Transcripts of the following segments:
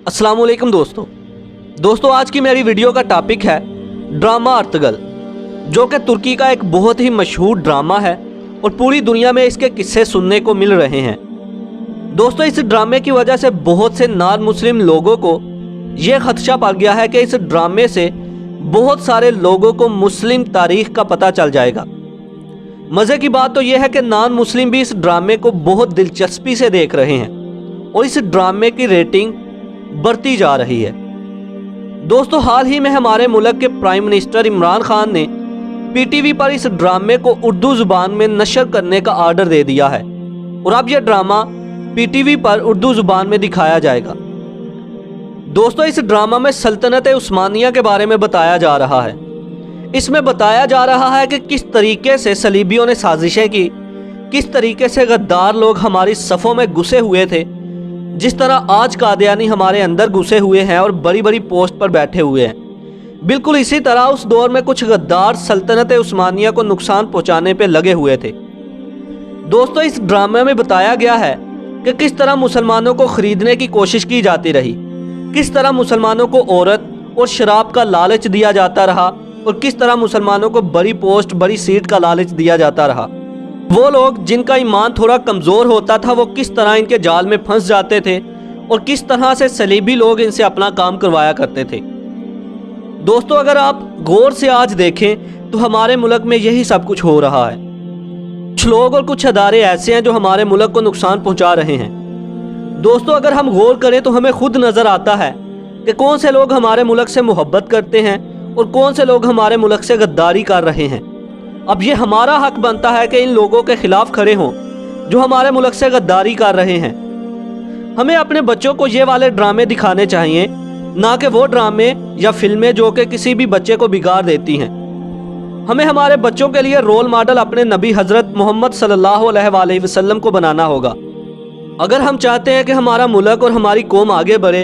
अस्सलाम वालेकुम दोस्तों आज की मेरी वीडियो का टॉपिक है ड्रामा अर्तुगरुल, जो कि तुर्की का एक बहुत ही मशहूर ड्रामा है और पूरी दुनिया में इसके किस्से सुनने को मिल रहे हैं। दोस्तों, इस ड्रामे की वजह से बहुत से नॉन मुस्लिम लोगों को ये खदशा पड़ गया है कि इस ड्रामे से बहुत सारे लोगों को मुस्लिम तारीख का पता चल जाएगा। मज़े की बात तो यह है कि नॉन मुस्लिम भी इस ड्रामे को बहुत दिलचस्पी से देख रहे हैं और इस ड्रामे की रेटिंग बढ़ती जा रही है। दोस्तों, हाल ही में हमारे मुल्क के प्राइम मिनिस्टर इमरान खान ने पीटीवी पर इस ड्रामे को उर्दू ज़ुबान में नशर करने का आर्डर दे दिया है और अब यह ड्रामा पीटीवी पर उर्दू ज़ुबान में दिखाया जाएगा। दोस्तों, इस ड्रामा में सल्तनत उस्मानिया के बारे में बताया जा रहा है। इसमें बताया जा रहा है कि किस तरीके से सलीबियों ने साजिशें की, किस तरीके से गद्दार लोग हमारी सफ़ों में घुसे हुए थे, जिस तरह आज कादियानी हमारे अंदर घुसे हुए हैं और बड़ी बड़ी पोस्ट पर बैठे हुए हैं। बिल्कुल इसी तरह उस दौर में कुछ गद्दार सल्तनत उस्मानिया को नुकसान पहुंचाने पे लगे हुए थे। दोस्तों, इस ड्रामे में बताया गया है कि किस तरह मुसलमानों को ख़रीदने की कोशिश की जाती रही, किस तरह मुसलमानों को औरत और शराब का लालच दिया जाता रहा और किस तरह मुसलमानों को बड़ी पोस्ट, बड़ी सीट का लालच दिया जाता रहा। वो लोग जिनका ईमान थोड़ा कमज़ोर होता था वो किस तरह इनके जाल में फंस जाते थे और किस तरह से सलीबी लोग इनसे अपना काम करवाया करते थे। दोस्तों, अगर आप गौर से आज देखें तो हमारे मुल्क में यही सब कुछ हो रहा है। कुछ लोग और कुछ अदारे ऐसे हैं जो हमारे मुल्क को नुकसान पहुंचा रहे हैं। दोस्तों, अगर हम गौर करें तो हमें खुद नज़र आता है कि कौन से लोग हमारे मुल्क से मोहब्बत करते हैं और कौन से लोग हमारे मुल्क से गद्दारी कर रहे हैं। अब ये हमारा हक बनता है कि इन लोगों के खिलाफ खड़े हों जो हमारे मुल्क से गद्दारी कर रहे हैं। हमें अपने बच्चों को ये वाले ड्रामे दिखाने चाहिए, ना कि वो ड्रामे या फिल्में जो कि किसी भी बच्चे को बिगाड़ देती हैं। हमें हमारे बच्चों के लिए रोल मॉडल अपने नबी हज़रत मोहम्मद सल्लल्लाहु अलैहि वसल्लम को बनाना होगा। अगर हम चाहते हैं कि हमारा मुल्क और हमारी कौम आगे बढ़े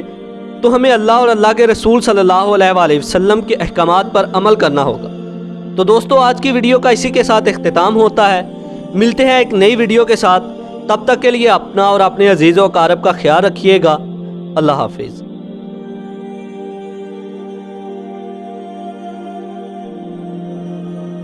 तो हमें अल्लाह और अल्लाह के रसूल सल्लल्लाहु अलैहि वसल्लम के अहकामात पर अमल करना होगा। तो दोस्तों, आज की वीडियो का इसी के साथ इख्तिताम होता है। मिलते हैं एक नई वीडियो के साथ। तब तक के लिए अपना और अपने अजीज़ व अकारब का ख्याल रखिएगा। अल्लाह हाफिज़।